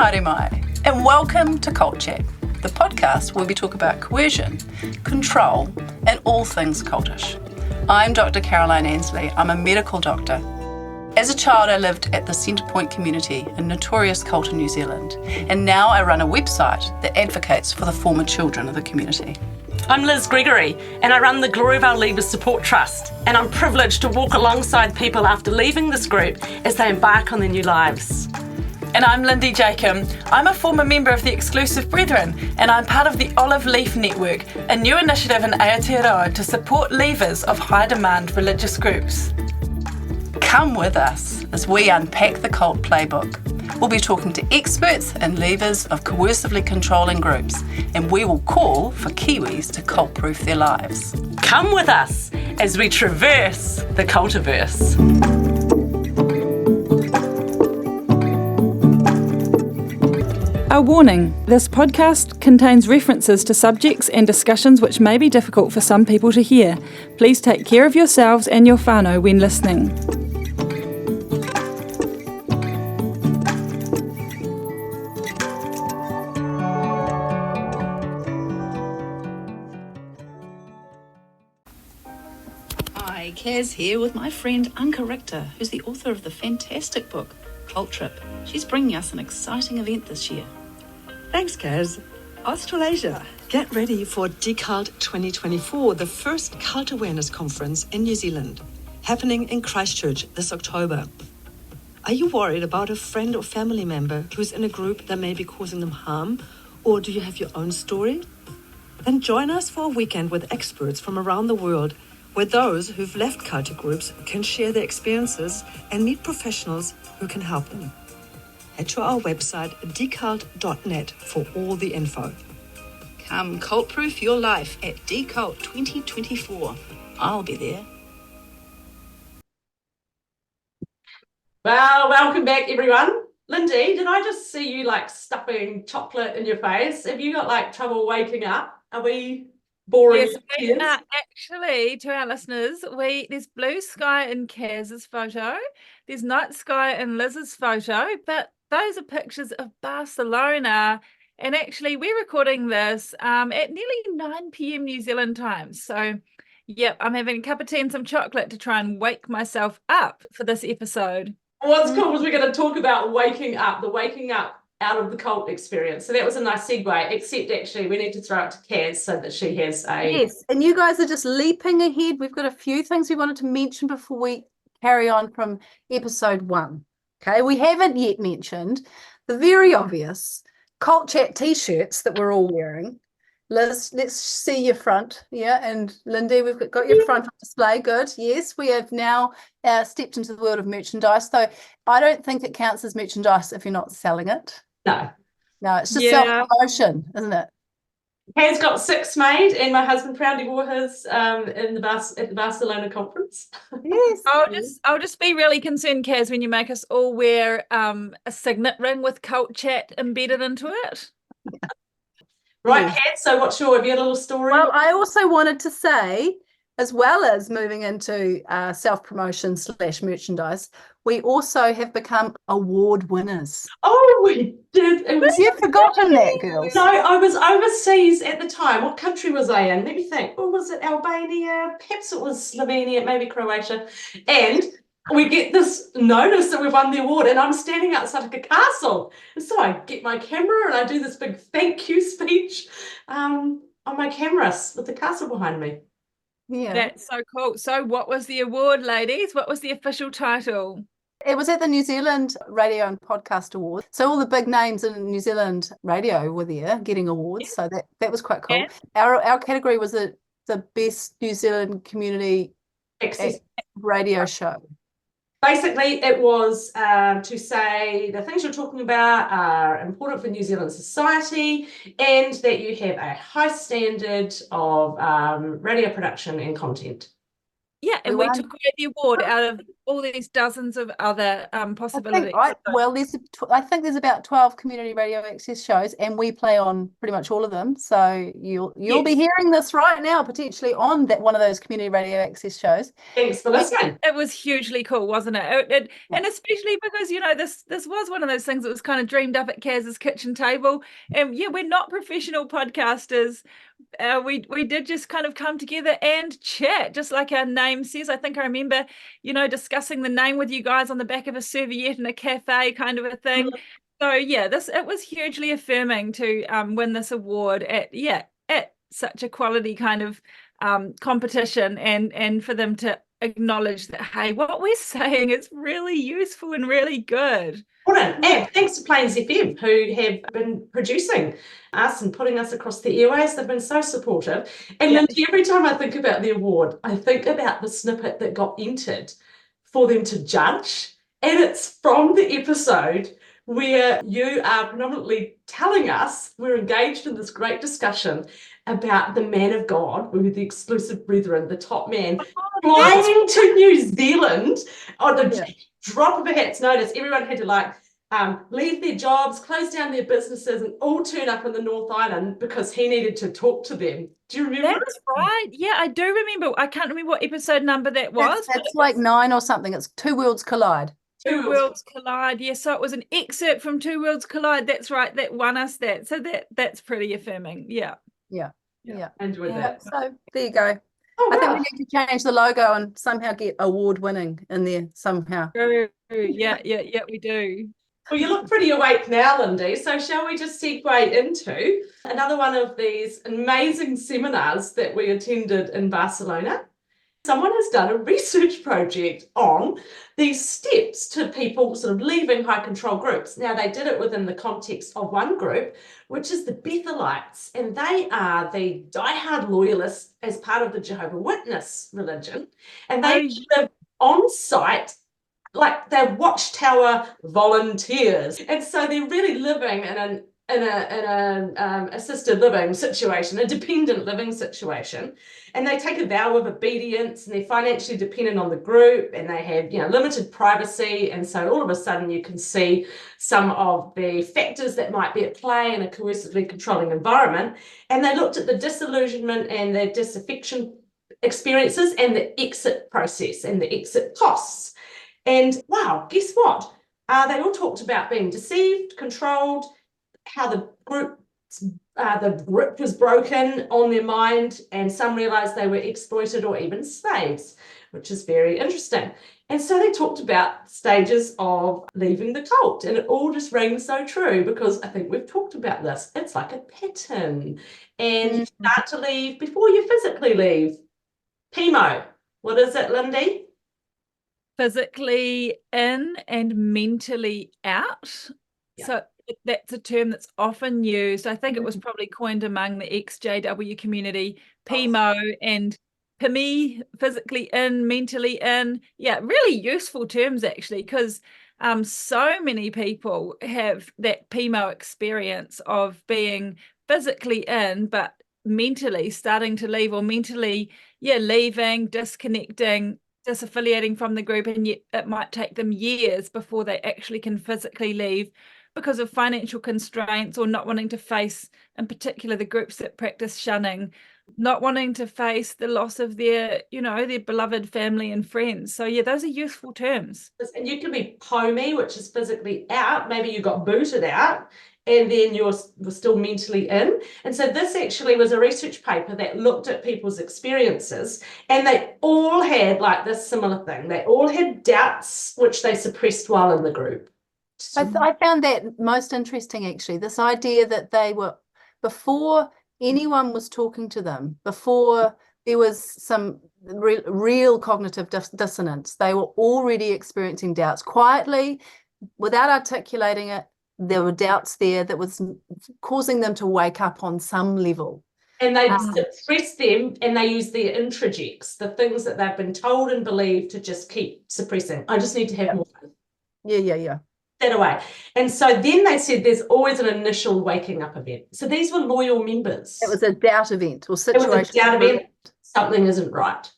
haere mai, and welcome to Cult Chat, the podcast where we talk about coercion, control, and all things cultish. I'm Dr. Caroline Ansley. I'm a medical doctor. As a child, I lived at the Centrepoint community, a notorious cult in New Zealand, and now I run a website that advocates for the former children of the community. I'm Liz Gregory, and I run the Gloriavale Leavers Support Trust, and I'm privileged to walk alongside people after leaving this group as they embark on their new lives. And I'm Lindy Jacob. I'm a former member of the Exclusive Brethren, and I'm part of the Olive Leaf Network, a new initiative in Aotearoa to support leavers of high-demand religious groups. Come with us as we unpack the cult playbook. We'll be talking to experts and leavers of coercively controlling groups, and we will call for Kiwis to cult-proof their lives. Come with us as we traverse the cultiverse. A warning, this podcast contains references to subjects and discussions which may be difficult for some people to hear. Please take care of yourselves and your whānau when listening. Hi, Kaz here with my friend Anka Richter, who's the author of the fantastic book, Cult Trip. She's bringing us an exciting event this year. Thanks, Kaz. Australasia, get ready for Decult 2024, the first cult awareness conference in New Zealand, happening in Christchurch this October. Are you worried about a friend or family member who's in a group that may be causing them harm, or do you have your own story? Then join us for a weekend with experts from around the world, where those who've left cultic groups can share their experiences and meet professionals who can help them. Head to our website, decult.net, for all the info. Come cult-proof your life at Decult 2024. I'll be there. Well, welcome back, everyone. Lindy, did I just see you stuffing chocolate in your face? Have you got trouble waking up? Are we boring? Yes, actually, to our listeners, there's blue sky in Kaz's photo, there's night sky in Liz's photo, but those are pictures of Barcelona, and actually we're recording this at nearly 9 p.m. New Zealand time. So, yep, I'm having a cup of tea and some chocolate to try and wake myself up for this episode. What's cool is we're going to talk about waking up, the waking up out of the cult experience. So that was a nice segue, except actually we need to throw it to Kaz so that she has a... Yes, and you guys are just leaping ahead. We've got a few things we wanted to mention before we carry on from episode 1. Okay, we haven't yet mentioned the very obvious Cult Chat t-shirts that we're all wearing. Liz, let's see your front. Yeah, and Lindy, we've got your front on display. Good. Yes, we have now stepped into the world of merchandise, though I don't think it counts as merchandise if you're not selling it. No, it's just self-promotion, isn't it? Kaz got 6 made, and my husband proudly wore his at the Barcelona conference. Yes. I'll just be really concerned, Kaz, when you make us all wear a signet ring with Cult Chat embedded into it. Yeah. Right, Kaz, so have you had a little story? Well, I also wanted to say, as well as moving into self-promotion / merchandise, we also have become award winners. Oh, we did. You've forgotten that, girls. No, I was overseas at the time. What country was I in? Let me think. Or was it Albania? Perhaps it was Slovenia, maybe Croatia. And we get this notice that we won the award, and I'm standing outside a castle. And so I get my camera and I do this big thank you speech on my camera with the castle behind me. Yeah, that's so cool. So what was the award, ladies? What was the official title? It was at the New Zealand Radio and Podcast Awards. So all the big names in New Zealand radio were there getting awards. Yeah. So that was quite cool. Yeah. Our category was the best New Zealand community radio show. Basically, it was to say the things you're talking about are important for New Zealand society, and that you have a high standard of radio production and content. Yeah, and We we won. took away the award out of all these dozens of other possibilities. I think there's about 12 community radio access shows, and we play on pretty much all of them. So you'll be hearing this right now, potentially on that one of those community radio access shows. Thanks for listening. It was hugely cool, wasn't it? And especially because, you know, this was one of those things that was kind of dreamed up at Kaz's kitchen table. And yeah, we're not professional podcasters. We did just kind of come together and chat, just like our name says. I think I remember, you know, discussing the name with you guys on the back of a serviette in a cafe, kind of a thing. So yeah, it was hugely affirming to win this award at such a quality kind of competition, and for them to acknowledge that, hey, what we're saying is really useful and really good. And thanks to Plains FM, who have been producing us and putting us across the airways. They've been so supportive. And Lindy, every time I think about the award, I think about the snippet that got entered for them to judge. And it's from the episode where you are predominantly telling us we're engaged in this great discussion about the man of God, with the exclusive brethren, the top man, flying to New Zealand on the drop of a hat's notice. Everyone had to leave their jobs, close down their businesses, and all turn up in the North Island because he needed to talk to them. Do you remember? That's right. Yeah, I do remember. I can't remember what episode number that was. It's like 9 or something. It's Two Worlds Collide. Two Worlds Collide. Yeah, so it was an excerpt from Two Worlds Collide. That's right. That won us that. So that's pretty affirming. Yeah. Enjoyed that. So there you go. Oh, I think wow. we need to change the logo and somehow get award winning in there somehow. Yeah, we do. Well, you look pretty awake now, Lindy. So shall we just segue into another one of these amazing seminars that we attended in Barcelona? Someone has done a research project on these steps to people sort of leaving high control groups. Now, they did it within the context of one group, which is the Bethelites, and they are the diehard loyalists as part of the Jehovah's Witness religion, and they live on site like they're watchtower volunteers, and so they're really living in an assisted living situation, a dependent living situation, and they take a vow of obedience, and they're financially dependent on the group, and they have limited privacy, and so all of a sudden you can see some of the factors that might be at play in a coercively controlling environment. And they looked at the disillusionment and the disaffection experiences and the exit process and the exit costs. And wow, guess what? They all talked about being deceived, controlled, how the grip was broken on their mind, and some realized they were exploited or even slaves, which is very interesting. And so they talked about stages of leaving the cult, and it all just rings so true, because I think we've talked about this. It's like a pattern, and you start to leave before you physically leave. PMO, what is it, Lindy? Physically in and mentally out. So that's a term that's often used. I think it was probably coined among the ex-JW community, PMO and PMI, physically in, mentally in. Yeah, really useful terms actually, because so many people have that PMO experience of being physically in, but mentally starting to leave, or mentally, leaving, disconnecting, disaffiliating from the group, and yet it might take them years before they actually can physically leave because of financial constraints, or not wanting to face, in particular, the groups that practice shunning, not wanting to face the loss of their beloved family and friends. So yeah, those are useful terms. And you can be POMI, which is physically out. Maybe you got booted out, and then you're still mentally in. And so this actually was a research paper that looked at people's experiences, and they all had like this similar thing. They all had doubts, which they suppressed while in the group. I found that most interesting, actually, this idea that they were, before anyone was talking to them, before there was some real cognitive dissonance, they were already experiencing doubts quietly, without articulating it. There were doubts there that was causing them to wake up on some level. And they suppress them, and they use their introjects, the things that they've been told and believed, to just keep suppressing. I just need to have more fun. Yeah. That away. And so then they said there's always an initial waking up event. So these were loyal members. It was a doubt event or situation. It was a doubt event. Something isn't right.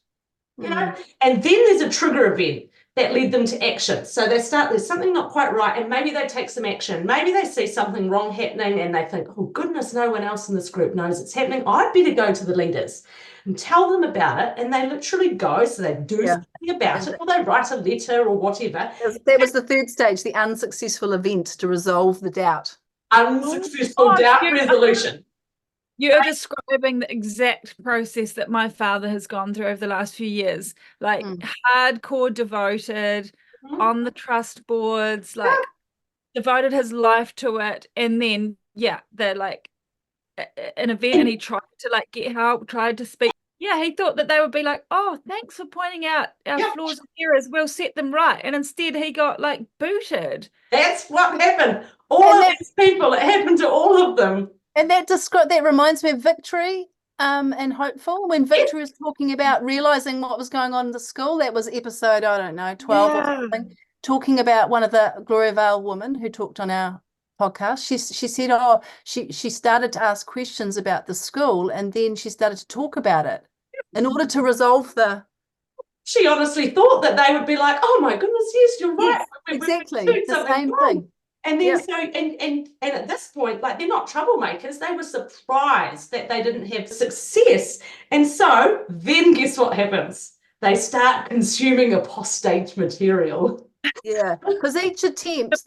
you know? And then there's a trigger event that led them to action. So they start, there's something not quite right, and maybe they take some action. Maybe they see something wrong happening and they think, oh goodness, no one else in this group knows it's happening. I'd better go to the leaders and tell them about it. And they literally go, so they do something about it, or they write a letter or whatever. That was the third stage, the unsuccessful event to resolve the doubt. Unsuccessful doubt resolution. You're describing the exact process that my father has gone through over the last few years, like hardcore devoted, on the trust boards, like devoted his life to it. And then, they're like an event and he tried to like get help, tried to speak. Yeah, he thought that they would be like, oh, thanks for pointing out our flaws and errors. We'll set them right. And instead he got like booted. That's what happened. All of these people, it happened to all of them. And that reminds me of Victory and Hopeful. When Victory was talking about realising what was going on in the school, that was episode, I don't know, 12 or something, talking about one of the Gloria Vale women who talked on our podcast. She said, she started to ask questions about the school, and then she started to talk about it in order to resolve the... She honestly thought that they would be like, oh my goodness, yes, you're right. Exactly, the same thing. And then and at this point, like, they're not troublemakers. They were surprised that they didn't have success. And so then guess what happens? They start consuming apostate material. Yeah, because each attempt each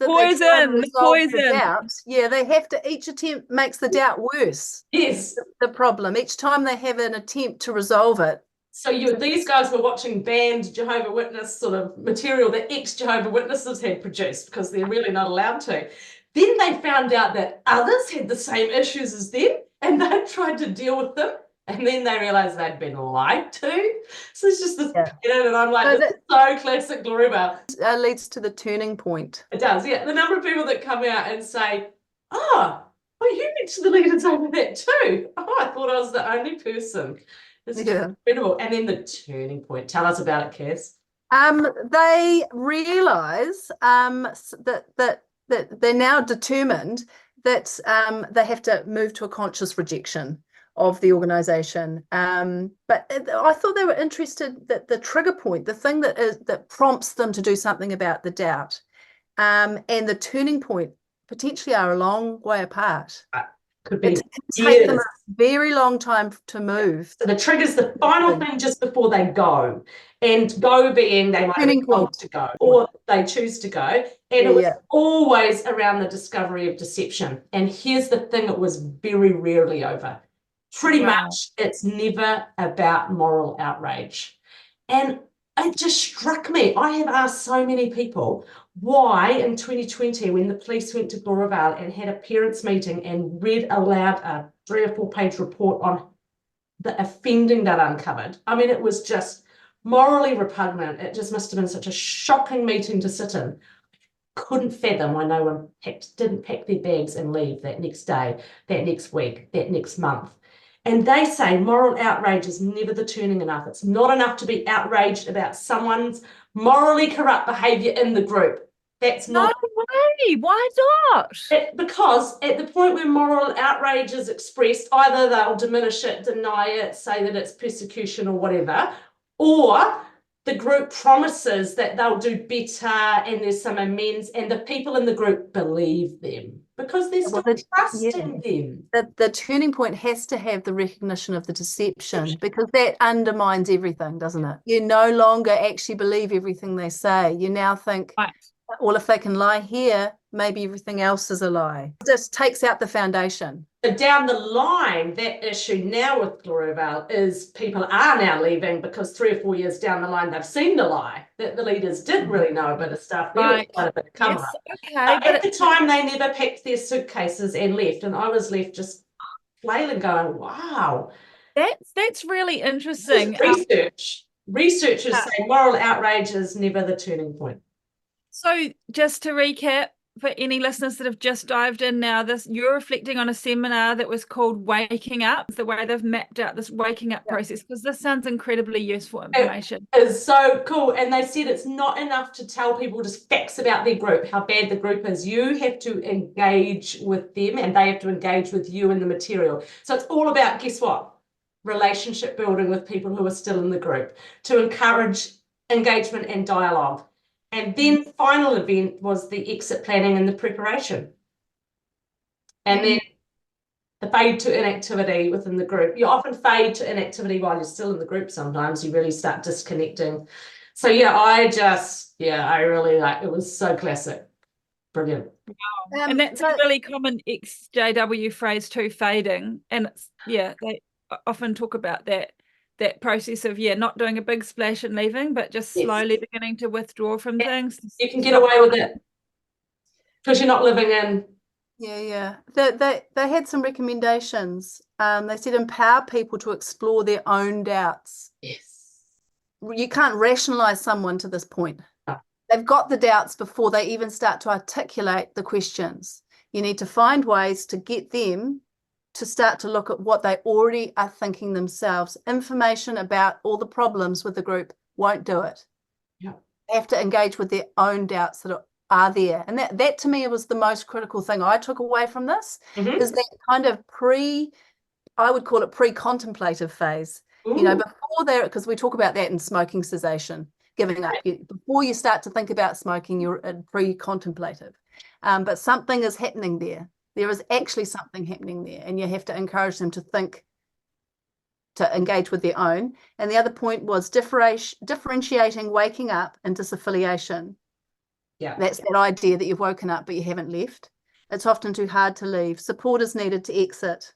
attempt makes the doubt worse. Yes. The problem. Each time they have an attempt to resolve it. So these guys were watching banned Jehovah's Witness sort of material that ex-Jehovah's Witnesses had produced, because they're really not allowed to. Then they found out that others had the same issues as them, and they tried to deal with them, and then they realized they'd been lied to. So it's just this pattern, and I'm like, this is so classic Gloria Vale. Leads to the turning point. It does, yeah. The number of people that come out and say, oh, you went to the leaders over that too. Oh, I thought I was the only person. It's incredible. And then the turning point. Tell us about it, Kaz. They realise that they're now determined that they have to move to a conscious rejection of the organisation. But I thought they were interested that the trigger point, the thing that prompts them to do something about the doubt, and the turning point potentially are a long way apart. Could be it can take them a very long time to move. So the trigger's the final thing just before they go, and go being they might be told to go or they choose to go, and it was always around the discovery of deception. And here's the thing, it was very rarely over. Pretty much it's never about moral outrage. And it just struck me. I have asked so many people why in 2020, when the police went to Gloria Vale and had a parents' meeting and read aloud a 3 or 4 page report on the offending that uncovered. I mean, it was just morally repugnant. It just must have been such a shocking meeting to sit in. Couldn't fathom why no one didn't pack their bags and leave that next day, that next week, that next month. And they say moral outrage is never the turning enough. It's not enough to be outraged about someone's morally corrupt behaviour in the group. That's not... No way. Why not? Because at the point where moral outrage is expressed, either they'll diminish it, deny it, say that it's persecution or whatever, or the group promises that they'll do better and there's some amends, and the people in the group believe them because they're still trusting them. The turning point has to have the recognition of the deception, because that undermines everything, doesn't it? You no longer actually believe everything they say. You now think, well, if they can lie here, maybe everything else is a lie. It just takes out the foundation. So down the line, that issue now with Gloria Vale is people are now leaving because 3 or 4 years down the line, they've seen the lie, that the leaders did really know a bit of stuff. There was quite a bit of cover up. At the time, they never packed their suitcases and left, and I was left just flailing going, wow. That's really interesting. Researchers say moral outrage is never the turning point. So just to recap, for any listeners that have just dived in now, you're reflecting on a seminar that was called Waking Up, the way they've mapped out this waking up process, because this sounds incredibly useful information. It is so cool. And they said it's not enough to tell people just facts about their group, how bad the group is. You have to engage with them and they have to engage with you in the material. So it's all about, guess what? relationship building with people who are still in the group, to encourage engagement and dialogue. And then the final event was the exit planning and the preparation. And then the fade to inactivity within the group. You often fade to inactivity while you're still in the group sometimes. You really start disconnecting. So yeah, I really like it. Was so classic. Brilliant. And that's a really common XJW phrase too, fading. And it's, they often talk about that process of not doing a big splash and leaving, but just slowly beginning to withdraw from things. You can get away with it because you're not living in. They had some recommendations. They said empower people to explore their own doubts. Yes. You can't rationalize someone to this point. No. They've got the doubts before they even start to articulate the questions. You need to find ways to get them to start to look at what they already are thinking themselves. Information about all the problems with the group won't do it. Yeah. They have to engage with their own doubts that are there. And that to me was the most critical thing I took away from this, is that kind of I would call it pre-contemplative phase. Ooh. You know, before there, because we talk about that in smoking cessation, giving up. Before you start to think about smoking, you're pre-contemplative. But something is happening there. There is actually something happening there, and you have to encourage them to think, to engage with their own. And the other point was differentiating waking up and disaffiliation. Yeah. That's that idea that you've woken up but you haven't left. It's often too hard to leave. Support is needed to exit.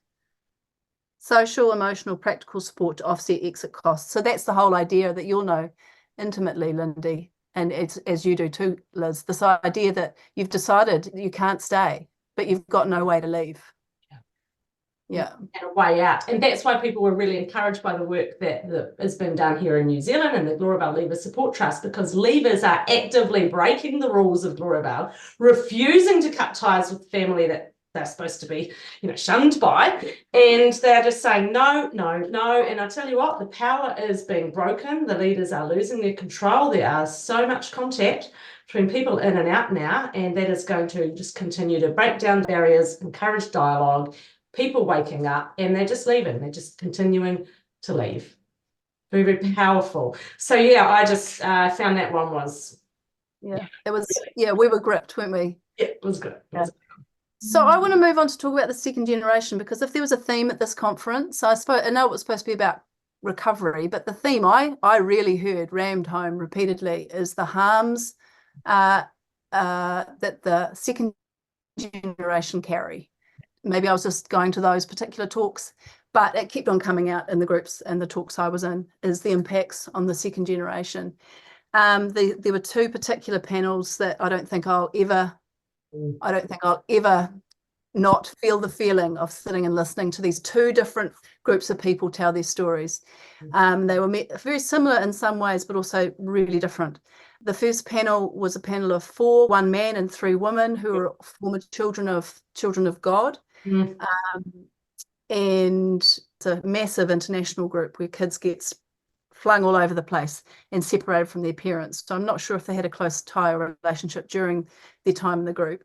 Social, emotional, practical support to offset exit costs. So that's the whole idea that you'll know intimately, Lindy, and it's, as you do too, Liz, this idea that you've decided you can't stay, but you've got no way to leave. Yeah. And a way out. And that's why people were really encouraged by the work that has been done here in New Zealand and the Glorabell Leaver Support Trust, because leavers are actively breaking the rules of Glorabell, refusing to cut ties with family that they're supposed to be, shunned by. And they're just saying, no, no, no. And I tell you what, the power is being broken. The leaders are losing their control. There are so much contact between people in and out now, and that is going to just continue to break down barriers, encourage dialogue, people waking up, and they're just leaving. They're just continuing to leave. Very, very powerful. So yeah, I just found that one was. Yeah, it was. Yeah, we were gripped, weren't we? Yeah, it was good. Yeah. So I want to move on to talk about the second generation, because if there was a theme at this conference, I know it was supposed to be about recovery, but the theme I really heard rammed home repeatedly is the harms that the second generation carry. Maybe I was just going to those particular talks, but it kept on coming out in the groups and the talks I was in, is the impacts on the second generation. There were two particular panels that I don't think I'll ever not feel the feeling of sitting and listening to these two different groups of people tell their stories. They were very similar in some ways, but also really different. The first panel was a panel of 4, 1 man and 3 women who are former children of God. And it's a massive international group where kids get flung all over the place and separated from their parents. So I'm not sure if they had a close tie or relationship during their time in the group,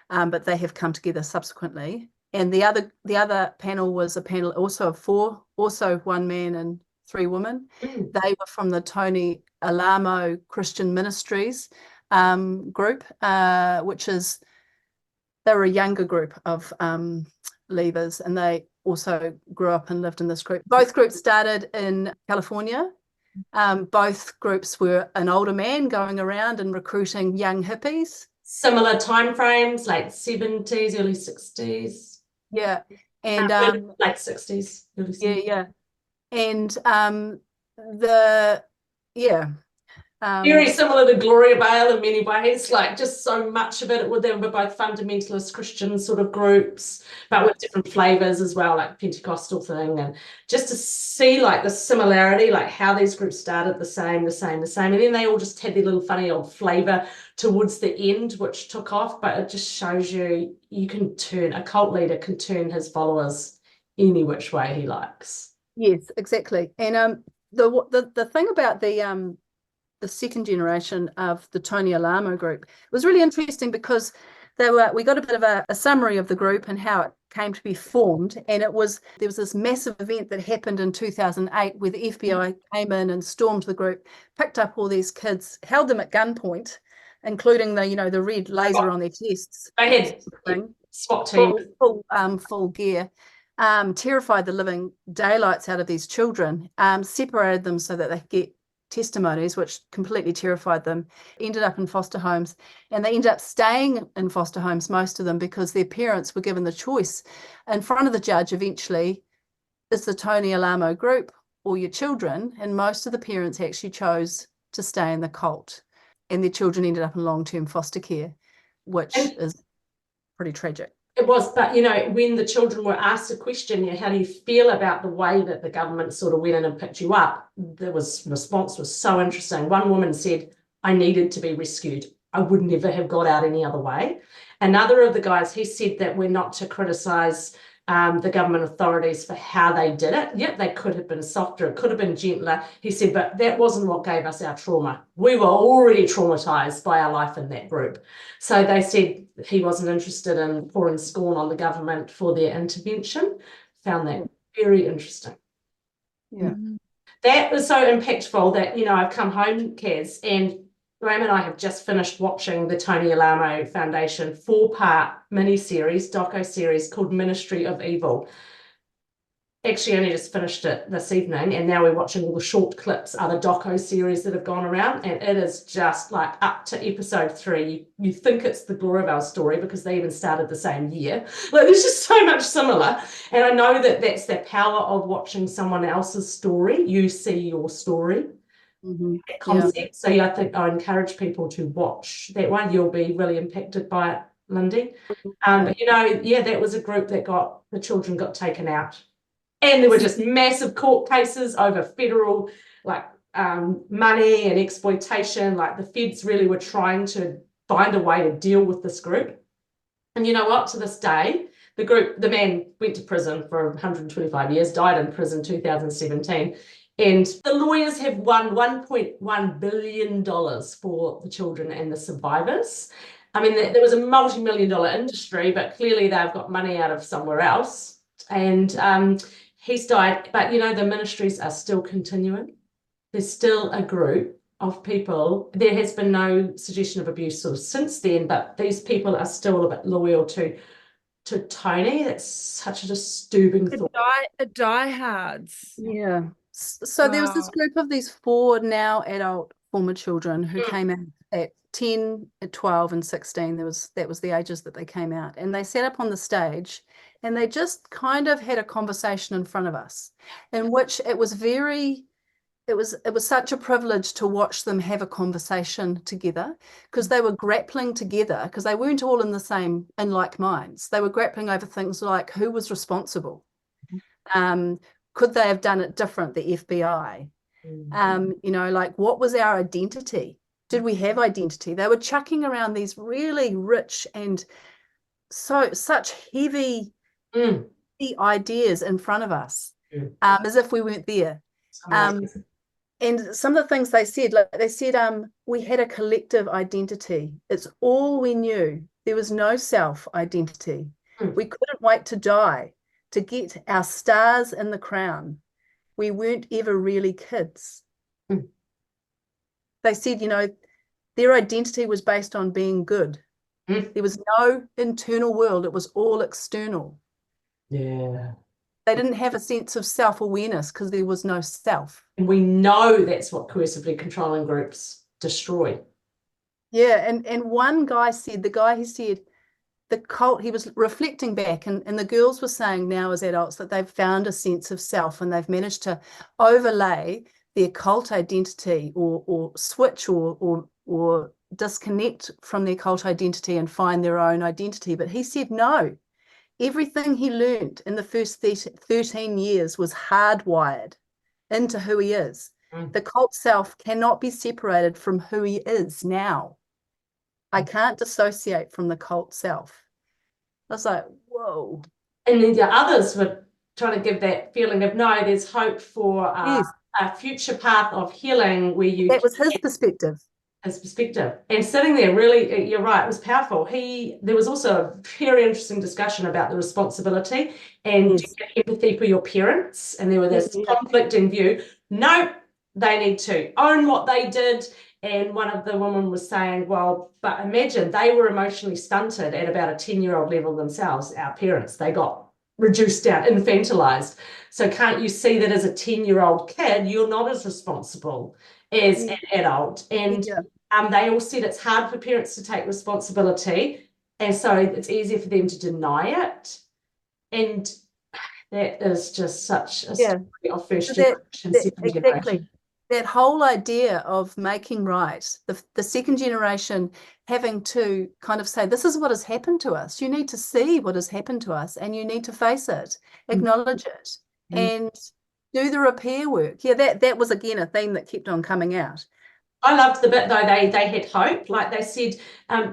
but they have come together subsequently. And the other panel was a panel also of 4, also 1 man and 3 women. They were from the Tony Alamo Christian Ministries group, which is, they're a younger group of leavers, and they also grew up and lived in this group. Both groups started in California. Both groups were an older man going around and recruiting young hippies. Similar timeframes, late 70s, early 60s. Yeah. And late 60s, early 70s. Yeah. And very similar to Glorabell in many ways, like just so much of it. They were both fundamentalist Christian sort of groups, but with different flavors as well, like Pentecostal thing. And just to see like the similarity, like how these groups started the same. And then they all just had their little funny old flavor towards the end, which took off. But it just shows you a cult leader can turn his followers any which way he likes. Yes, exactly. And the thing about the second generation of the Tony Alamo group was really interesting, because we got a bit of a summary of the group and how it came to be formed. And there was this massive event that happened in 2008 where the FBI came in and stormed the group, picked up all these kids, held them at gunpoint, including the red laser on their chests. They had thing, SWAT team. full gear, terrified the living daylights out of these children, separated them so that they could get testimonies, which completely terrified them, ended up in foster homes, and they ended up staying in foster homes, most of them, because their parents were given the choice in front of the judge eventually, is the Tony Alamo group or your children? And most of the parents actually chose to stay in the cult, and their children ended up in long-term foster care, which is pretty tragic. It was, but when the children were asked a question, how do you feel about the way that the government sort of went in and picked you up? Response was so interesting. One woman said, I needed to be rescued. I would never have got out any other way. Another of the guys, he said that we're not to criticise the government authorities for how they did it. Yep, they could have been softer, it could have been gentler. He said, but that wasn't what gave us our trauma. We were already traumatised by our life in that group. So they said he wasn't interested in pouring scorn on the government for their intervention. Found that very interesting. Yeah. That was so impactful that, I've come home, Kaz, and Graham and I have just finished watching the Tony Alamo Foundation 4-part mini-series, doco-series called Ministry of Evil. Actually, only just finished it this evening, and now we're watching all the short clips, other doco-series that have gone around, and it is just like up to episode 3. You think it's the Glorabelle story because they even started the same year. Like, there's just so much similar, and I know that that's the power of watching someone else's story. You see your story. Concept. Yeah. So I think I encourage people to watch that one. You'll be really impacted by it, Lindy. But that was a group that the children got taken out, and there were just massive court cases over federal money and exploitation. Like, the feds really were trying to find a way to deal with this group. And you know what? To this day, the man went to prison for 125 years, died in prison 2017. And the lawyers have won $1.1 billion for the children and the survivors. I mean, there was a multi-million-dollar industry, but clearly they've got money out of somewhere else. And he's died, but the ministries are still continuing. There's still a group of people. There has been no suggestion of abuse sort of since then, but these people are still a bit loyal to Tony. That's such a disturbing thought. The diehards. Yeah. So there was this group of these 4 now adult former children who came out at 10, at 12 and 16. That was the ages that they came out, and they sat up on the stage and they just kind of had a conversation in front of us, in which it was such a privilege to watch them have a conversation together, because they were grappling together, because they weren't all in like minds. They were grappling over things like who was responsible. Could they have done it different, the FBI? What was our identity? Did we have identity? They were chucking around these really rich and such heavy ideas in front of us, as if we weren't there. And some of the things they said, we had a collective identity. It's all we knew. There was no self-identity. We couldn't wait to die to get our stars in the crown. We weren't ever really kids. They said, their identity was based on being good. There was no internal world. It was all external. Yeah. They didn't have a sense of self-awareness because there was no self. And we know that's what coercively controlling groups destroy. Yeah, and one guy said, the cult, he was reflecting back, and the girls were saying now as adults that they've found a sense of self, and they've managed to overlay their cult identity or switch or disconnect from their cult identity and find their own identity. But he said no. Everything he learned in the first 13 years was hardwired into who he is. The cult self cannot be separated from who he is now. I can't dissociate from the cult self. I was like, whoa. And then the others were trying to give that feeling of, no, there's hope for a future path of healing where you... That was his perspective. his perspective. And sitting there, really, you're right, it was powerful. There was also a very interesting discussion about the responsibility and do Yes. you have empathy for your parents? And there was this Yeah. conflicting view. No, they need to own what they did. And one of the women was saying, well, but imagine they were emotionally stunted at about a 10-year-old level themselves, our parents. They got reduced down, infantilized. So can't you see that as a 10-year-old kid, you're not as responsible as an adult? And they all said it's hard for parents to take responsibility. And so it's easier for them to deny it. And that is just such a story of first generation, second generation. That whole idea of making right, the second generation having to kind of say, this is what has happened to us. You need to see what has happened to us and you need to face it, acknowledge it, and do the repair work. Yeah, that was again a theme that kept on coming out. I loved the bit though, they had hope. Like they said,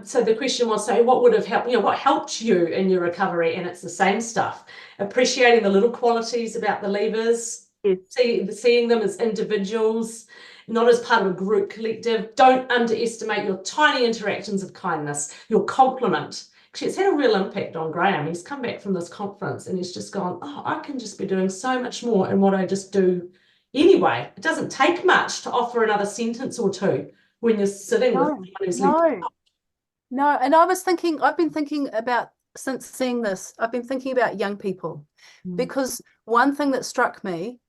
so the question was, so what would have helped, what helped you in your recovery? And it's the same stuff. Appreciating the little qualities about the leavers, seeing them as individuals, not as part of a group collective. Don't underestimate your tiny interactions of kindness, your compliment. Actually, it's had a real impact on Graham. He's come back from this conference and he's just gone, oh, I can just be doing so much more in what I just do anyway. It doesn't take much to offer another sentence or two when you're sitting with someone who's No, and I've been thinking about, since seeing this, I've been thinking about young people, because another thing that struck me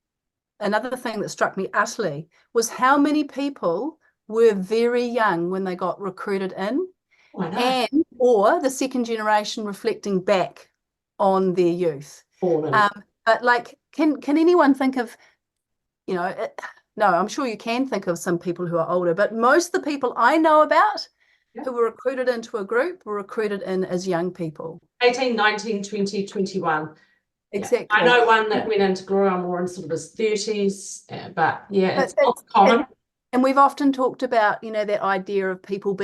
utterly was how many people were very young when they got recruited in, or the second generation reflecting back on their youth. But like, can anyone think of, no, I'm sure you can think of some people who are older, but most of the people I know about who were recruited into a group were recruited in as young people. 18, 19, 20, 21. Exactly. I know one that went into Grua more in sort of his 30s, but it's not common. And we've often talked about, that idea of people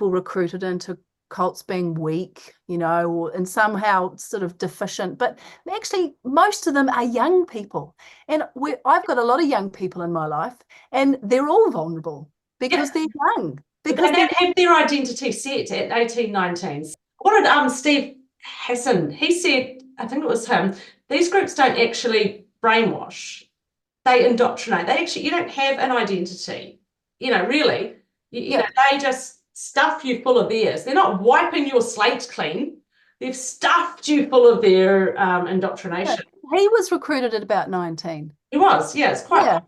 recruited into cults being weak, and somehow sort of deficient. But actually, most of them are young people. And I've got a lot of young people in my life, and they're all vulnerable because they're young. Because they don't have their identity set at 18, 19. What did Steve Hassan, he said, I think it was him, these groups don't actually brainwash. They indoctrinate. You don't have an identity, really. They just stuff you full of theirs. They're not wiping your slate clean. They've stuffed you full of their indoctrination. Yeah, he was recruited at about 19. He was, it's quite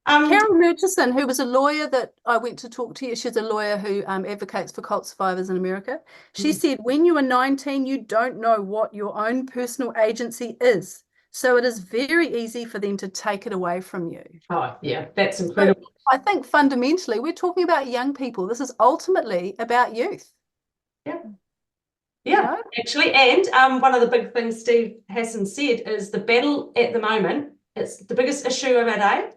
Carol Murchison, who was a lawyer that I went to talk to, she's a lawyer who advocates for cult survivors in America. She said, when you are 19, you don't know what your own personal agency is. So it is very easy for them to take it away from you. Oh, yeah, that's incredible. So I think fundamentally, we're talking about young people. This is ultimately about youth. Yeah, actually. And one of the big things Steve Hassan said is the battle at the moment, it's the biggest issue of our day.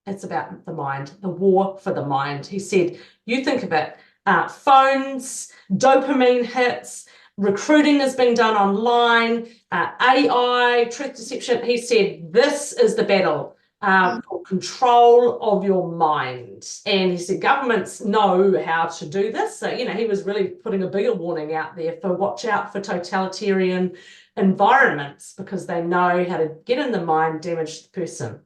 It's about the mind, the war for the mind. He said, you think of it, phones, dopamine hits, recruiting is being done online, AI, truth deception. He said, this is the battle for control of your mind. And he said, governments know how to do this. So, he was really putting a bigger warning out there for watch out for totalitarian environments because they know how to get in the mind, damage the person.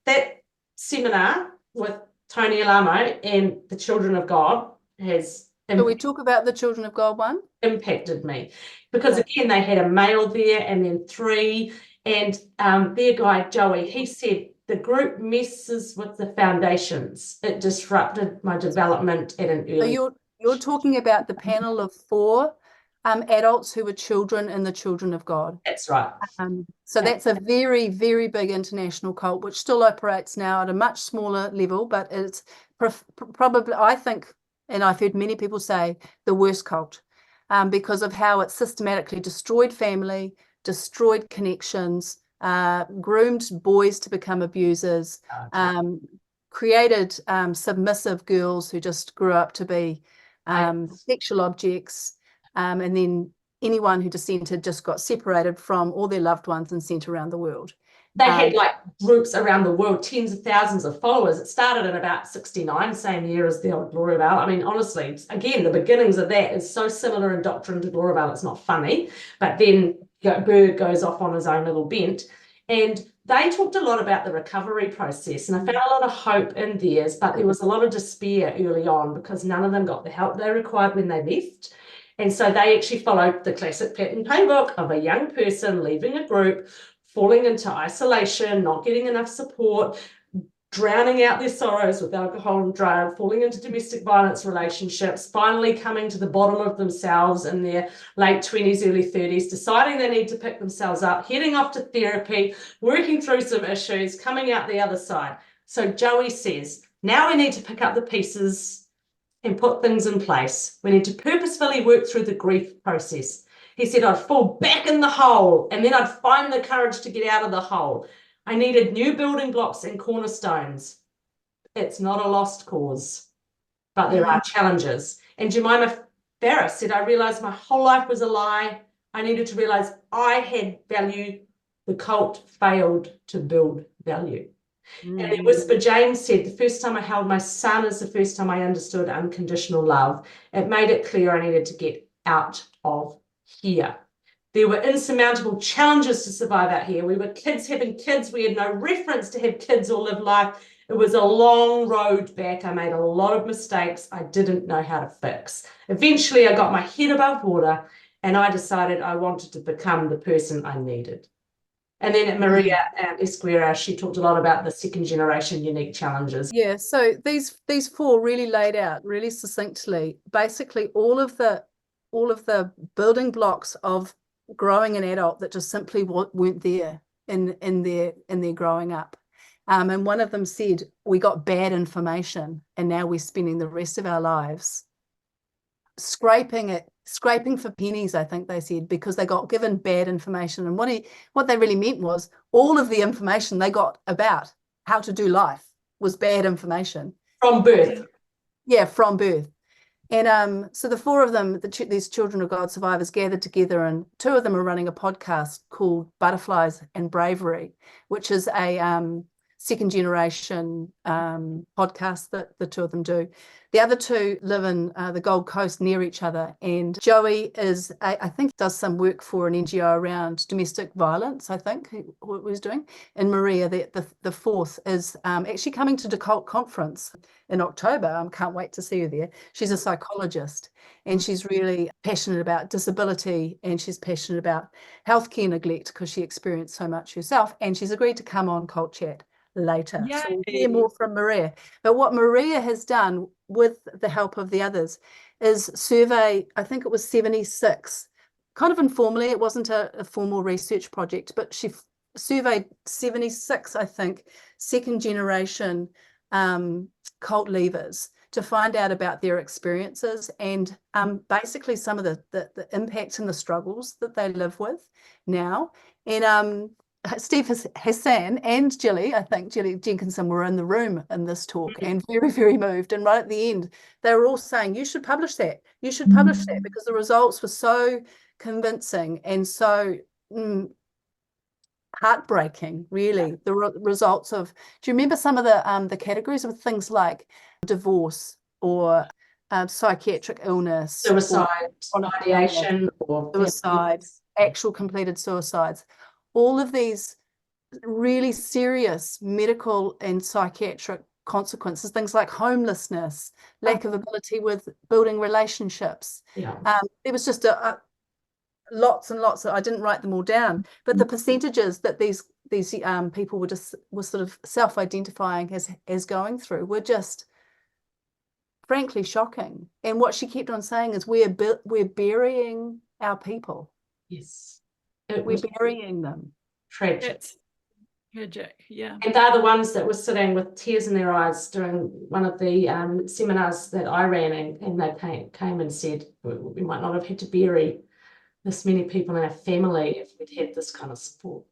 That seminar with Tony Alamo and the Children of God has So we talk about the Children of God one? Impacted me because again they had a male there and then 3 and their guy Joey, he said the group messes with the foundations. It disrupted my development at an early. So you're talking about the panel of 4 adults who were children in the Children of God. That's right. So that's a very, very big international cult, which still operates now at a much smaller level, but it's probably, I think, and I've heard many people say, the worst cult because of how it systematically destroyed family, destroyed connections, groomed boys to become abusers, created submissive girls who just grew up to be sexual objects. And then anyone who dissented just got separated from all their loved ones and sent around the world. They had like groups around the world, tens of thousands of followers. It started in about 69, same year as the old Glory Bell. I mean, honestly, again, the beginnings of that is so similar in doctrine to Glory Bell, it's not funny. But then Berg goes off on his own little bent. And they talked a lot about the recovery process. And I found a lot of hope in theirs, but there was a lot of despair early on because none of them got the help they required when they left. And so they actually followed the classic pattern playbook of a young person leaving a group, falling into isolation, not getting enough support, drowning out their sorrows with alcohol and drug, falling into domestic violence relationships, finally coming to the bottom of themselves in their late 20s, early 30s, deciding they need to pick themselves up, heading off to therapy, working through some issues, coming out the other side. So Joey says, now we need to pick up the pieces and put things in place. We need to purposefully work through the grief process. He said, I'd fall back in the hole and then I'd find the courage to get out of the hole. I needed new building blocks and cornerstones. It's not a lost cause, but there are challenges. And Jemima Barris said, I realized my whole life was a lie. I needed to realize I had value. The cult failed to build value. And then Whisper James said, the first time I held my son is the first time I understood unconditional love. It made it clear I needed to get out of here. There were insurmountable challenges to survive out here. We were kids having kids. We had no reference to have kids or live life. It was a long road back. I made a lot of mistakes I didn't know how to fix. Eventually, I got my head above water and I decided I wanted to become the person I needed. And then at Maria Esquera, she talked a lot about the second generation unique challenges. Yeah, so these four really laid out really succinctly, basically all of the building blocks of growing an adult that just simply weren't there in their growing up. And one of them said, we got bad information and now we're spending the rest of our lives scraping for pennies, I think they said, because they got given bad information. And what they really meant was all of the information they got about how to do life was bad information. From birth. Yeah, from birth. And so the four of them, these Children of God survivors, gathered together, and two of them are running a podcast called Butterflies and Bravery, which is a second generation podcast that the two of them do. The other two live in the Gold Coast near each other, and Joey is, I think, does some work for an NGO around domestic violence, I think, what he was doing. And Maria, the fourth, is actually coming to the Cult Conference in October. I can't wait to see her there. She's a psychologist, and she's really passionate about disability, and she's passionate about healthcare neglect because she experienced so much herself, and she's agreed to come on Cult Chat later. Yay. So we'll hear more from Maria. But what Maria has done with the help of the others is survey, I think it was 76, kind of informally, it wasn't a formal research project, but she surveyed 76, I think, second generation cult leavers to find out about their experiences and basically some of the impacts and the struggles that they live with now. And Steve Hassan and Gilly, I think Gilly Jenkinson, were in the room in this talk and very, very moved. And right at the end, they were all saying, you should publish that. You should publish that, because the results were so convincing and so heartbreaking, really. The results of, do you remember some of the categories of things like divorce or psychiatric illness, Suicide, ideation, or suicide, actual completed suicides? All of these really serious medical and psychiatric consequences, things like homelessness, lack of ability with building relationships. Yeah. There was just lots and lots I didn't write them all down, but the percentages that these people were sort of self-identifying as going through were just frankly shocking. And what she kept on saying is, we're burying our people. Yes. We're burying them. Tragic. It's tragic, yeah. And they're the ones that were sitting with tears in their eyes during one of the seminars that I ran, and they came and said, we might not have had to bury this many people in our family if we'd had this kind of support.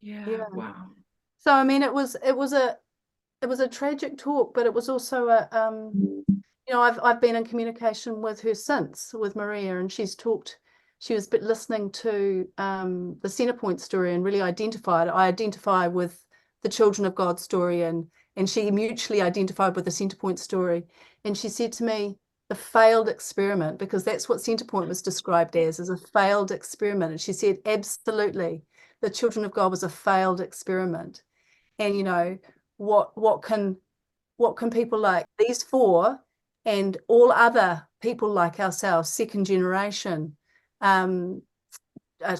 Yeah. Wow. So I mean, it was a tragic talk, but it was also I've been in communication with her since, with Maria, and she's she was listening to the Centrepoint story and really identified. I identify with the Children of God story, and she mutually identified with the Centrepoint story. And she said to me, the failed experiment, because that's what Centrepoint was described as a failed experiment. And she said, absolutely, the Children of God was a failed experiment. And, you know, what can people like these four and all other people like ourselves, second generation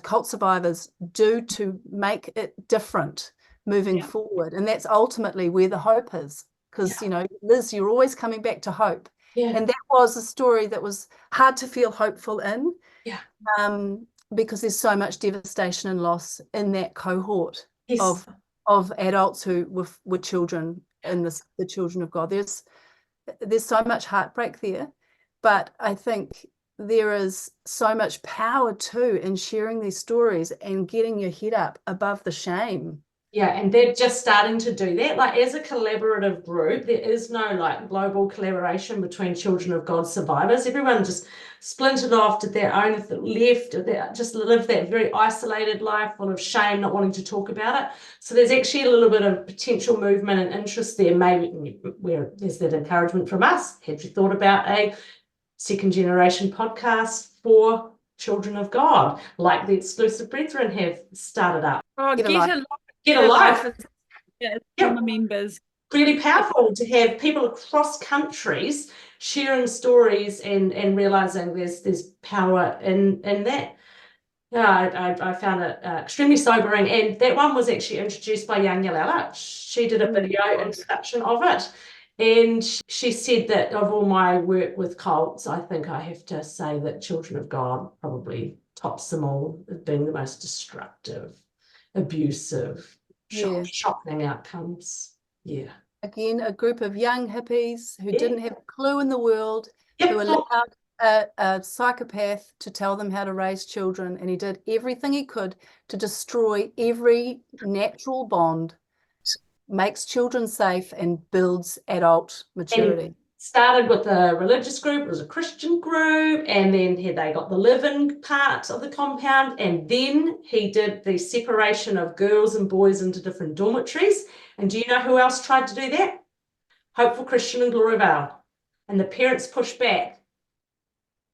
cult survivors, do to make it different moving forward? And that's ultimately where the hope is, because you know, Liz, you're always coming back to hope. And that was a story that was hard to feel hopeful in, because there's so much devastation and loss in that cohort of adults who were children in the Children of God. There's so much heartbreak there, but I think there is so much power too in sharing these stories and getting your head up above the shame. Yeah, and they're just starting to do that. Like, as a collaborative group, there is no like global collaboration between Children of God survivors. Everyone just splintered off, did their own, left, just lived that very isolated life full of shame, not wanting to talk about it. So there's actually a little bit of potential movement and interest there, maybe where there's that encouragement from us. Have you thought about a second generation podcast for Children of God, like the Exclusive Brethren have started up? Oh, Get a life. Former members. Really powerful to have people across countries sharing stories and realizing there's power in that. Yeah, I found it extremely sobering, and that one was actually introduced by young Yalala. She did a video introduction of it, and she said that of all my work with cults, I think I have to say that Children of God probably tops them all as being the most destructive, abusive, shocking outcomes. Yeah. Again, a group of young hippies who didn't have a clue in the world, who allowed a psychopath to tell them how to raise children, and he did everything he could to destroy every natural bond, makes children safe, and builds adult maturity. And started with a religious group, it was a Christian group, and then they got the live-in part of the compound, and then he did the separation of girls and boys into different dormitories. And do you know who else tried to do that? Hopeful Christian in Gloriavale. And the parents pushed back,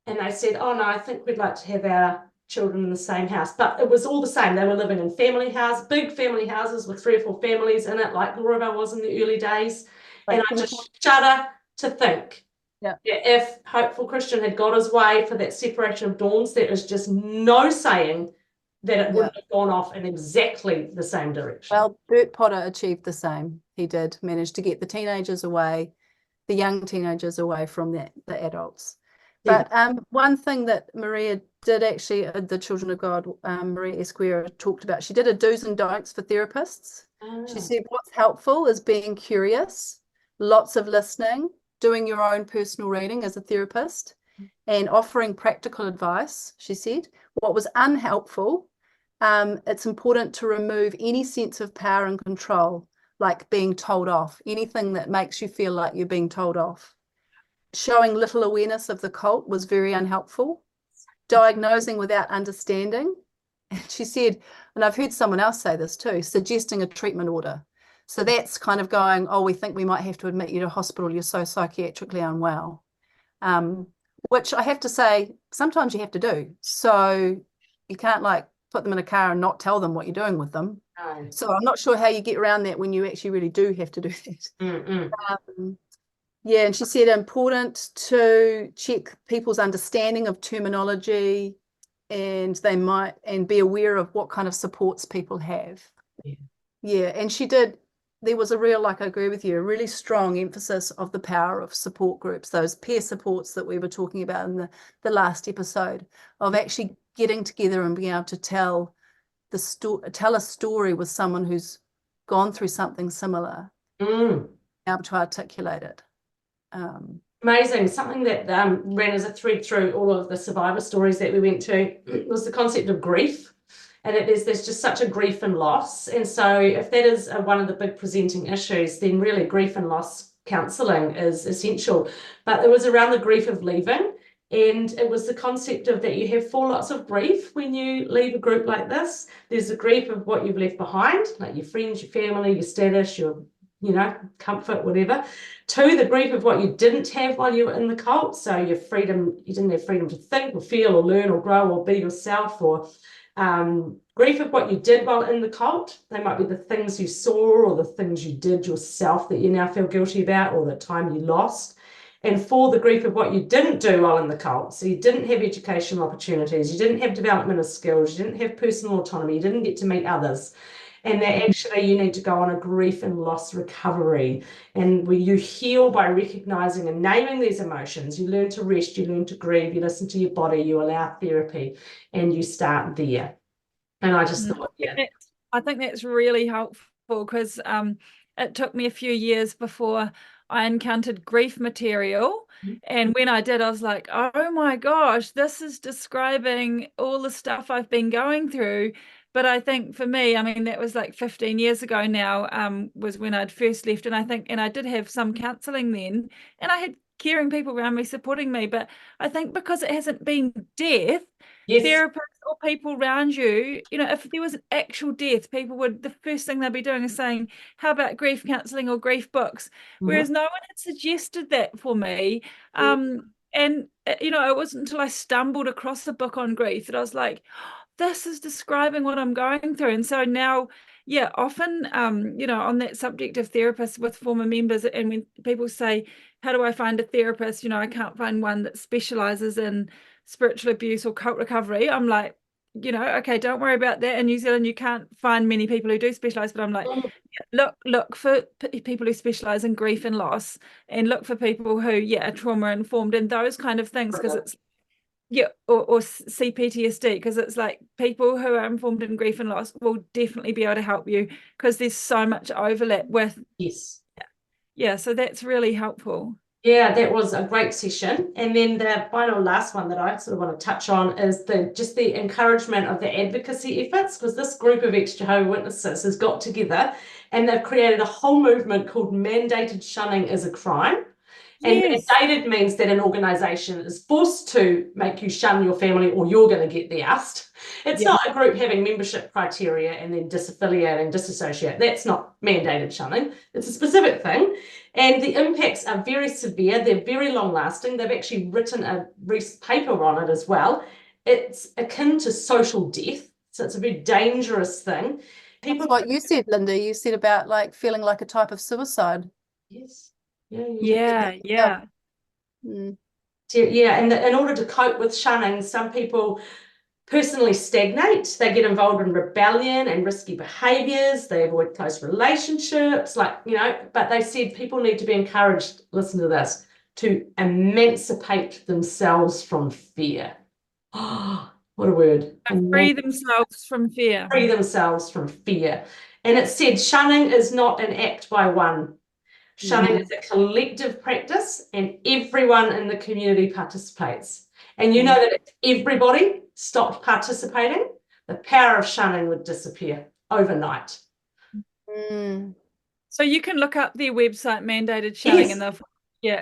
and they said, oh no, I think we'd like to have our children in the same house. But it was all the same. They were living in family houses, big family houses with 3 or 4 families in it, like Gloriavale was in the early days. And I just shudder to think if Hopeful Christian had got his way for that separation of dorms, there is just no saying that it wouldn't have gone off in exactly the same direction. Well, Bert Potter achieved the same. He did manage to get the teenagers away, the young teenagers away from the adults. But one thing that Maria did actually, the Children of God, Maria Esquire talked about, she did a do's and don'ts for therapists. She said what's helpful is being curious, lots of listening, doing your own personal reading as a therapist, and offering practical advice. She said what was unhelpful, it's important to remove any sense of power and control, like being told off, anything that makes you feel like you're being told off. Showing little awareness of the cult was very unhelpful. Diagnosing without understanding. And she said, and I've heard someone else say this too, suggesting a treatment order. So that's kind of going, oh, we think we might have to admit you to hospital, you're so psychiatrically unwell. Which I have to say, sometimes you have to do. So you can't like put them in a car and not tell them what you're doing with them. No. So I'm not sure how you get around that when you actually really do have to do that. Yeah, and she said important to check people's understanding of terminology, and be aware of what kind of supports people have. Yeah, and she did. There was a real, like I agree with you, a really strong emphasis of the power of support groups, those peer supports that we were talking about in the last episode, of actually getting together and being able to tell a story with someone who's gone through something similar, able to articulate it. Amazing. Something that ran as a thread through all of the survivor stories that we went to was the concept of grief, and there's just such a grief and loss. And so if that is one of the big presenting issues, then really grief and loss counselling is essential. But it was around the grief of leaving, And it was the concept of that you have 4 lots of grief when you leave a group like this. There's the grief of what you've left behind, like your friends, your family, your status, your, comfort, whatever. 2, the grief of what you didn't have while you were in the cult. So your freedom, you didn't have freedom to think or feel or learn or grow or be yourself, or grief of what you did while in the cult. They might be the things you saw or the things you did yourself that you now feel guilty about, or the time you lost. And 4, the grief of what you didn't do while in the cult. So you didn't have educational opportunities, you didn't have development of skills, you didn't have personal autonomy, you didn't get to meet others. And that actually you need to go on a grief and loss recovery. And where you heal by recognizing and naming these emotions. You learn to rest, you learn to grieve, you listen to your body, you allow therapy, and you start there. And I just thought, I think that's really helpful, because it took me a few years before I encountered grief material. And when I did, I was like, oh my gosh, this is describing all the stuff I've been going through. But I think for me, I mean, that was like 15 years ago now, was when I'd first left. And I did have some counselling then, and I had caring people around me supporting me. But I think because it hasn't been death, yes, therapists or people around you, if there was an actual death, the first thing they'd be doing is saying, how about grief counselling or grief books? Whereas no one had suggested that for me. And it wasn't until I stumbled across a book on grief that I was like, this is describing what I'm going through. And so now, often, on that subject of therapists with former members, and when people say, how do I find a therapist? I can't find one that specializes in spiritual abuse or cult recovery. I'm like, okay, don't worry about that. In New Zealand, you can't find many people who do specialize, but I'm like, look for people who specialize in grief and loss, and look for people who, are trauma informed and those kind of things, because it's, or CPTSD, because it's like people who are informed in grief and loss will definitely be able to help you, because there's so much overlap with. Yes. Yeah, so that's really helpful. Yeah, that was a great session. And then the final last one that I sort of want to touch on is the encouragement of the advocacy efforts, because this group of ex-Jehovah's Witnesses has got together and they've created a whole movement called Mandated Shunning is a Crime. And mandated means that an organisation is forced to make you shun your family or you're going to get the oust. It's not a group having membership criteria and then disaffiliate and disassociate. That's not mandated shunning. It's a specific thing. And the impacts are very severe. They're very long lasting. They've actually written a paper on it as well. It's akin to social death. So it's a very dangerous thing. That's what you said, Lindy. You said about like feeling like a type of suicide. Yes. Yeah. And in order to cope with shunning, some people personally stagnate. They get involved in rebellion and risky behaviors. They avoid close relationships, but they said people need to be encouraged, listen to this, to emancipate themselves from fear. Oh, what a word. Free themselves from fear. Free themselves from fear. And it said shunning is not an act by one. Shunning is a collective practice, and everyone in the community participates. And you know that if everybody stopped participating, the power of shunning would disappear overnight. So you can look up their website, Mandated Shunning, and they've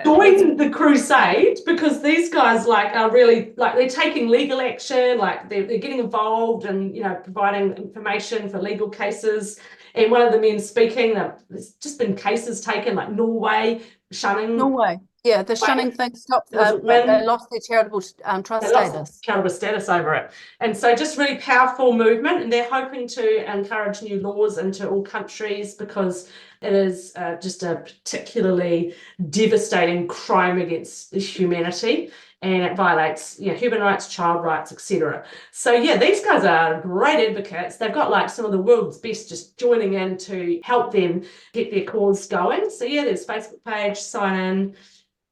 join the crusade, because these guys are really they're taking legal action, they're getting involved and providing information for legal cases. And one of the men speaking, there's just been cases taken like Norway shunning. Norway, the shunning thing stopped. They lost their charitable trust status. Charitable status over it, and so just really powerful movement. And they're hoping to encourage new laws into all countries, because it is just a particularly devastating crime against humanity, and it violates human rights, child rights, etc. So these guys are great advocates. They've got some of the world's best just joining in to help them get their cause going. So there's Facebook page, sign in.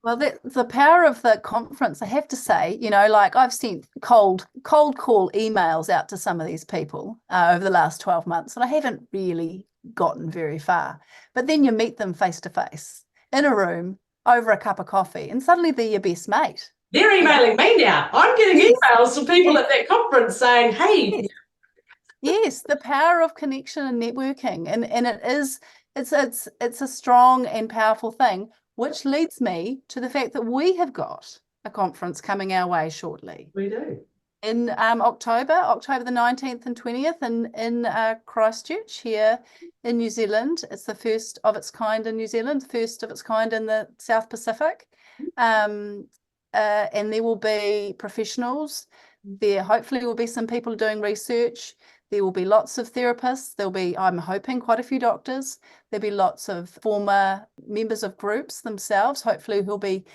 Well, the power of the conference, I have to say, I've sent cold call emails out to some of these people over the last 12 months, and I haven't really gotten very far. But then you meet them face to face in a room over a cup of coffee, and suddenly they're your best mate. They're emailing me now. I'm getting emails from people at that conference saying, hey. Yes, the power of connection and networking. And it's a strong and powerful thing, which leads me to the fact that we have got a conference coming our way shortly. We do. In October the 19th and 20th in Christchurch here in New Zealand. It's the first of its kind in New Zealand, first of its kind in the South Pacific. And there will be professionals. There hopefully will be some people doing research. There will be lots of therapists. There'll be, I'm hoping, quite a few doctors. There'll be lots of former members of groups themselves, hopefully who'll be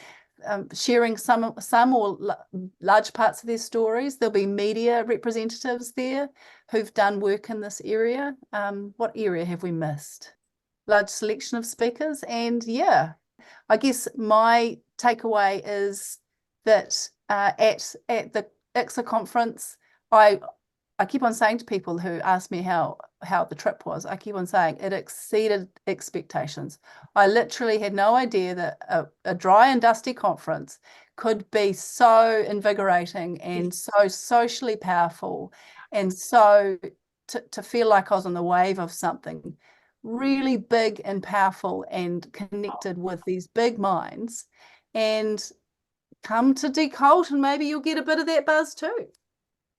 sharing some or large parts of their stories. There'll be media representatives there who've done work in this area. What area have we missed? Large selection of speakers. And yeah, I guess my takeaway is that at the ICSA conference, I keep on saying to people who ask me how the trip was, I keep on saying it exceeded expectations. I literally had no idea that a dry and dusty conference could be so invigorating and so socially powerful, and so to feel like I was on the wave of something really big and powerful and connected with these big minds. And come to Decult and maybe you'll get a bit of that buzz too.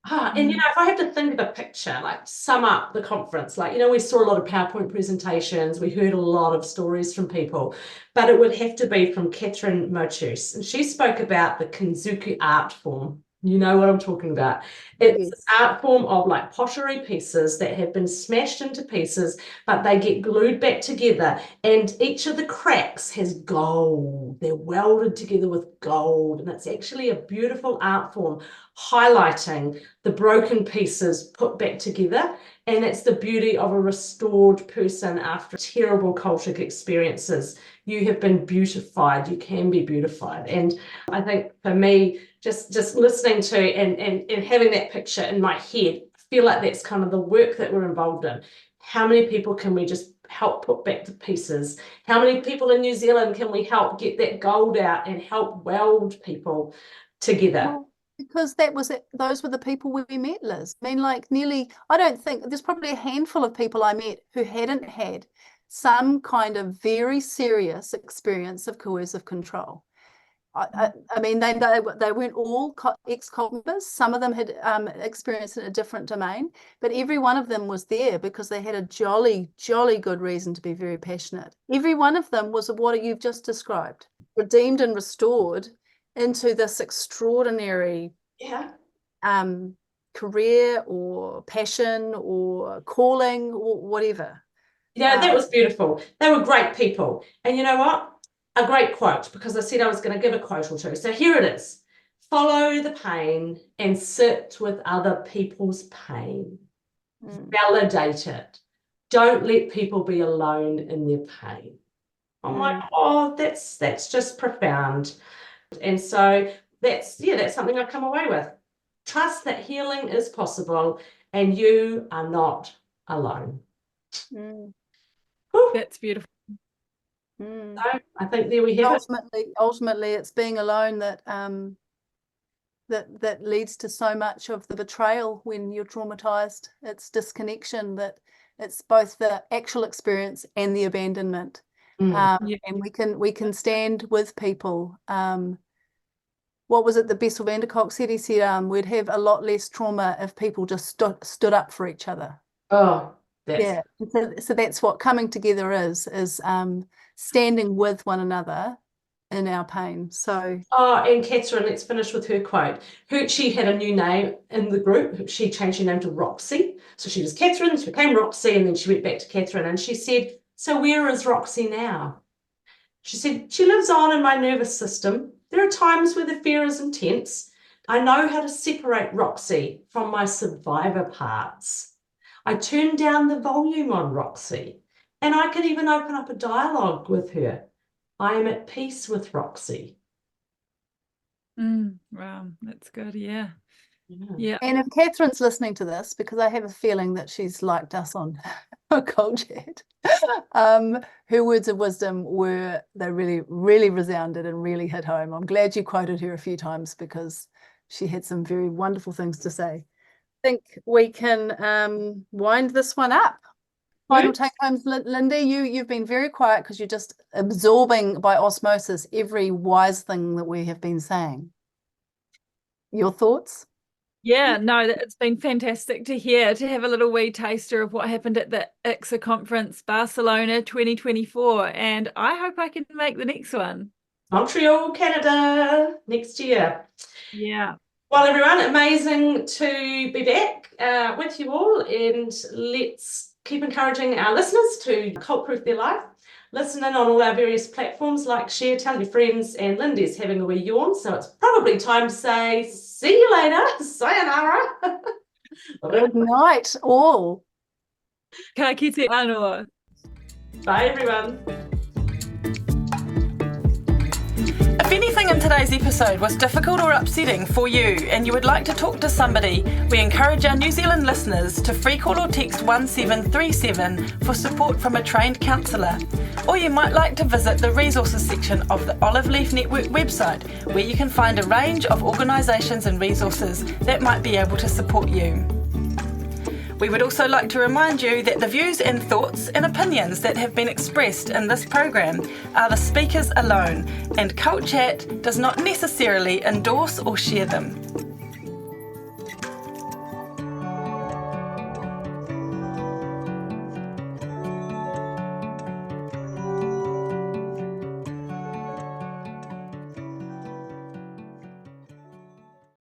And if I have to think of a picture, like sum up the conference, we saw a lot of PowerPoint presentations, we heard a lot of stories from people, but it would have to be from Catherine Mochus. And she spoke about the Kinzuku art form. You know what I'm talking about. It's an art form of like pottery pieces that have been smashed into pieces, but they get glued back together. And each of the cracks has gold. They're welded together with gold. And it's actually a beautiful art form highlighting the broken pieces put back together. And it's the beauty of a restored person after terrible cultic experiences. You have been beautified. You can be beautified. And I think for me, just listening to and having that picture in my head, I feel like that's kind of the work that we're involved in. How many people can we just help put back to pieces? How many people in New Zealand can we help get that gold out and help weld people together? Well, because that was it. Those were the people we met, Liz. I mean, like I don't think there's probably a handful of people I met who hadn't had some kind of very serious experience of coercive control. I mean, they weren't all ex-cult members. Some of them had experienced in a different domain, but every one of them was there because they had a jolly, jolly good reason to be very passionate. Every one of them was what you've just described, redeemed and restored into this extraordinary career or passion or calling or whatever. Yeah, that was beautiful. They were great people. And you know what? A great quote, because I said I was going to give a quote or two. So here it is. Follow the pain and sit with other people's pain. Validate it. Don't let people be alone in their pain. I'm like, oh, that's just profound. And so that's something I've come away with. Trust that healing is possible and you are not alone. That's beautiful. So I think there we have it. Ultimately, it's being alone that leads to so much of the betrayal when you're traumatized. It's disconnection, that it's both the actual experience and the abandonment. And we can stand with people. What was it that Bessel van der Kolk said? He said we'd have a lot less trauma if people just stood up for each other. Oh, so that's what coming together is standing with one another in our pain. So and Catherine, let's finish with her quote. She had a new name in the group. She changed her name to Roxy. So she was Catherine, she became Roxy, and then she went back to Catherine, and she said, so where is Roxy now? She said, she lives on in my nervous system. There are times where the fear is intense. I know how to separate Roxy from my survivor parts. I turned down the volume on Roxy, and I could even open up a dialogue with her. I am at peace with Roxy. Wow, that's good. Yeah. And if Catherine's listening to this, because I have a feeling that she's liked us on Cold Chat, her words of wisdom they really, really resounded and really hit home. I'm glad you quoted her a few times because she had some very wonderful things to say. I think we can wind this one up. Final take homes, Lindy. You've been very quiet because you're just absorbing by osmosis every wise thing that we have been saying. Your thoughts? Yeah, no, it's been fantastic to hear, to have a little wee taster of what happened at the ICSA conference, Barcelona 2024. And I hope I can make the next one. Montreal, Canada, next year. Yeah. Well, everyone, amazing to be back with you all, and let's keep encouraging our listeners to cult-proof their life. Listen in on all our various platforms, like share, tell your friends, and Lindy's having a wee yawn, so it's probably time to say see you later, sayonara. Good night, all. Ka kite anō. Bye, everyone. If anything in today's episode was difficult or upsetting for you and you would like to talk to somebody, we encourage our New Zealand listeners to free call or text 1737 for support from a trained counsellor. Or you might like to visit the resources section of the Olive Leaf Network website, where you can find a range of organisations and resources that might be able to support you. We would also like to remind you that the views and thoughts and opinions that have been expressed in this program are the speakers alone, and Cult Chat does not necessarily endorse or share them.